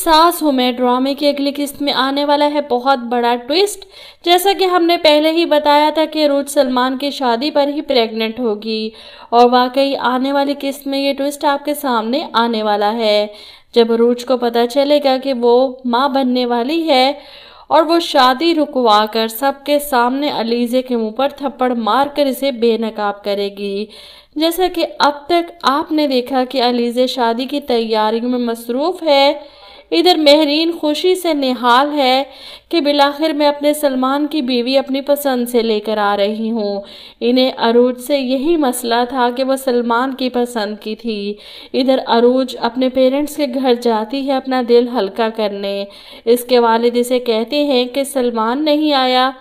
सास हूँ मैं ड्रामे की अगली किस्त में आने वाला है बहुत बड़ा ट्विस्ट। जैसा कि हमने पहले ही बताया था कि अरूज सलमान की शादी पर ही प्रेग्नेंट होगी और वाकई आने वाली किस्त में ये ट्विस्ट आपके सामने आने वाला है। जब अरूज को पता चलेगा कि वो माँ बनने वाली है और वो शादी रुकवा कर सबके सामने अलीज़े के मुंह पर थप्पड़ मारकर इसे बेनकाब करेगी। जैसा कि अब तक आपने देखा कि अलीज़े शादी की तैयारियों में मसरूफ़ है, इधर मेहरीन खुशी से निहाल है कि बिलाखिर मैं अपने सलमान की बीवी अपनी पसंद से लेकर आ रही हूँ। इन्हें अरूज से यही मसला था कि वह सलमान की पसंद की थी। इधर अरूज अपने पेरेंट्स के घर जाती है अपना दिल हल्का करने। इसके वालिद इसे कहते हैं कि सलमान नहीं आया,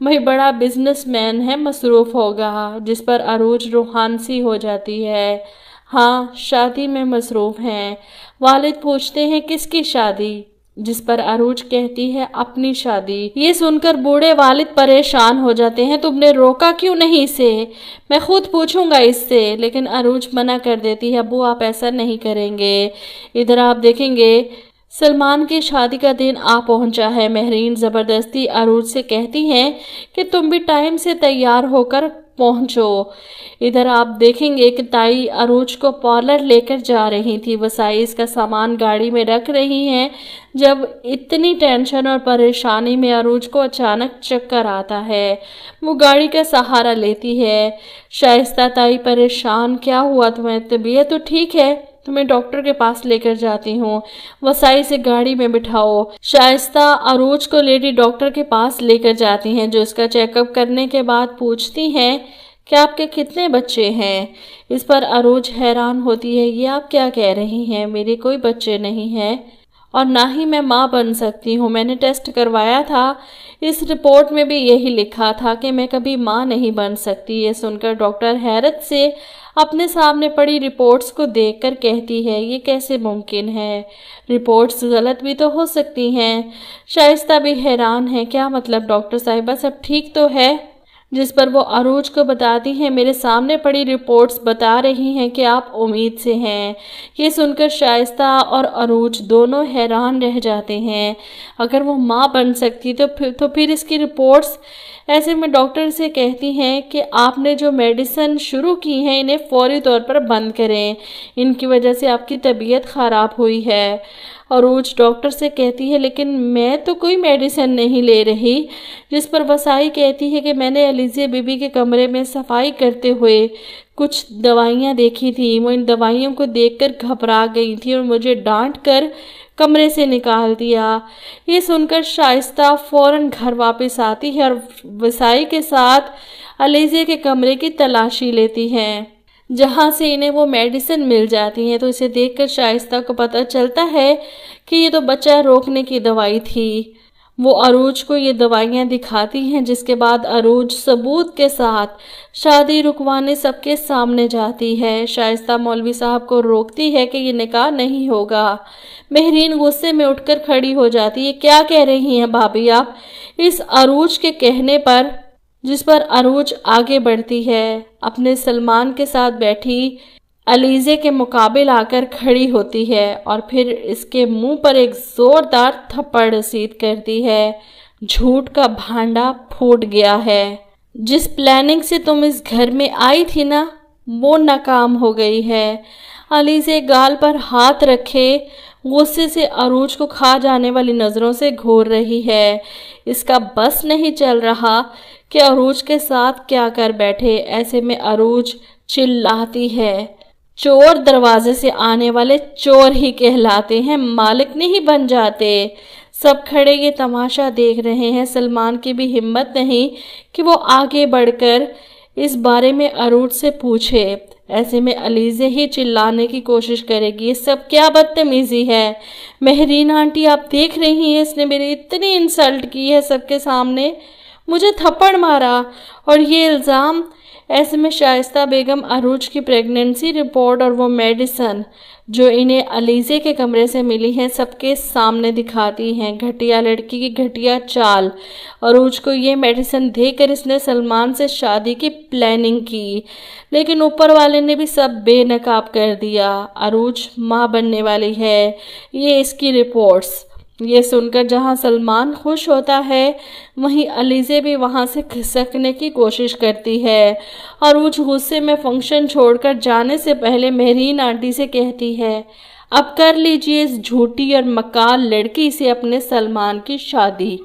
वही बड़ा बिजनेसमैन है, मसरूफ़ होगा, जिस पर अरूज रूहान सी हो जाती है। हाँ, शादी में मसरूफ़ हैं। वालिद पूछते हैं किसकी शादी, जिस पर अरूज कहती है अपनी शादी। ये सुनकर बूढ़े वालिद परेशान हो जाते हैं, तुमने रोका क्यों नहीं इसे, मैं खुद पूछूंगा इससे। लेकिन अरूज मना कर देती है, अब्बू आप ऐसा नहीं करेंगे। इधर आप देखेंगे सलमान की शादी का दिन आ पहुंचा है। मेहरीन ज़बरदस्ती अरूज से कहती हैं कि तुम भी टाइम से तैयार होकर पहुंचो। इधर आप देखेंगे कि ताई अरूज को पार्लर लेकर जा रही थी। वसाई इसका सामान गाड़ी में रख रही हैं जब इतनी टेंशन और परेशानी में अरूज को अचानक चक्कर आता है। वो गाड़ी का सहारा लेती है। शाइस्ता ताई परेशान, क्या हुआ तुम्हें, तबीयत तो ठीक है, तुम्हें डॉक्टर के पास लेकर जाती हूँ, वसाई से गाड़ी में बिठाओ। शाइस्ता अरूज को लेडी डॉक्टर के पास लेकर जाती हैं, जो इसका चेकअप करने के बाद पूछती हैं कि आपके कितने बच्चे हैं। इस पर अरूज हैरान होती है, ये आप क्या कह रही हैं, मेरे कोई बच्चे नहीं हैं और ना ही मैं माँ बन सकती हूँ, मैंने टेस्ट करवाया था, इस रिपोर्ट में भी यही लिखा था कि मैं कभी माँ नहीं बन सकती। ये सुनकर डॉक्टर हैरत से अपने सामने पड़ी रिपोर्ट्स को देखकर कहती है, ये कैसे मुमकिन है, रिपोर्ट्स गलत भी तो हो सकती हैं। शाइस्ता भी हैरान है, क्या मतलब डॉक्टर साहिबा, सब ठीक तो है। जिस पर वो अरूज को बताती हैं, मेरे सामने पड़ी रिपोर्ट्स बता रही हैं कि आप उम्मीद से हैं। ये सुनकर शाइस्ता और अरूज दोनों हैरान रह जाते हैं। अगर वो माँ बन सकती तो फिर इसकी रिपोर्ट्स। ऐसे में डॉक्टर से कहती हैं कि आपने जो मेडिसिन शुरू की हैं इन्हें फौरी तौर पर बंद करें, इनकी वजह से आपकी तबीयत ख़राब हुई है। अरूज डॉक्टर से कहती है, लेकिन मैं तो कोई मेडिसिन नहीं ले रही। जिस पर वसाई कहती है कि मैंने अलीज़े बीबी के कमरे में सफाई करते हुए कुछ दवाइयाँ देखी थी, वो इन दवाइयों को देखकर घबरा गई थी और मुझे डांट कर कमरे से निकाल दिया। ये सुनकर शाइस्ता फौरन घर वापस आती है और वसाई के साथ अलीज़े के कमरे की तलाशी लेती हैं, जहाँ से इन्हें वो मेडिसिन मिल जाती हैं। तो इसे देखकर शाइस्ता को पता चलता है कि ये तो बच्चा रोकने की दवाई थी। वो अरूज को ये दवाइयाँ दिखाती हैं, जिसके बाद अरूज सबूत के साथ शादी रुकवाने सबके सामने जाती है। शाइस्ता मौलवी साहब को रोकती है कि ये निकाह नहीं होगा। मेहरीन गुस्से में उठकर खड़ी हो जाती है, क्या कह रही हैं भाभी आप, इस अरूज के कहने पर। जिस पर अरूज आगे बढ़ती है, अपने सलमान के साथ बैठी अलीज़े के मुकाबिल आकर खड़ी होती है और फिर इसके मुंह पर एक जोरदार थप्पड़ रसीद करती है। झूठ का भांडा फूट गया है, जिस प्लानिंग से तुम इस घर में आई थी ना, वो नाकाम हो गई है। अलीज़े गाल पर हाथ रखे गुस्से से अरूज को खा जाने वाली नज़रों से घूर रही है। इसका बस नहीं चल रहा कि अरूज के साथ क्या कर बैठे। ऐसे में अरूज चिल्लाती है, चोर दरवाजे से आने वाले चोर ही कहलाते हैं, मालिक नहीं बन जाते। सब खड़े ये तमाशा देख रहे हैं। सलमान की भी हिम्मत नहीं कि वो आगे बढ़कर इस बारे में अरूज से पूछे। ऐसे में अलीज़े ही चिल्लाने की कोशिश करेगी, ये सब क्या बदतमीजी है, मेहरीन आंटी आप देख रही हैं, इसने मेरी इतनी इंसल्ट की है सबके सामने, मुझे थप्पड़ मारा और ये इल्ज़ाम ایسے میں شائستہ بیگم عروج کی پریگننسی رپورٹ اور وہ میڈیسن جو انہیں علیزے کے کمرے سے ملی ہیں سب کے سامنے دکھاتی ہیں۔ گھٹیا لڑکی کی گھٹیا چال، عروج کو یہ میڈیسن دے کر اس نے سلمان سے شادی کی پلاننگ کی، لیکن اوپر والے نے بھی سب بے نقاب کر دیا۔ عروج ماں بننے والی ہے، یہ اس کی رپورٹس۔ یہ سن کر جہاں سلمان خوش ہوتا ہے وہیں علیزے بھی وہاں سے کھسکنے کی کوشش کرتی ہے۔ عروج غصے میں فنکشن چھوڑ کر جانے سے پہلے مہرین آنٹی سے کہتی ہے، اب کر لیجئے اس جھوٹی اور مکار لڑکی سے اپنے سلمان کی شادی۔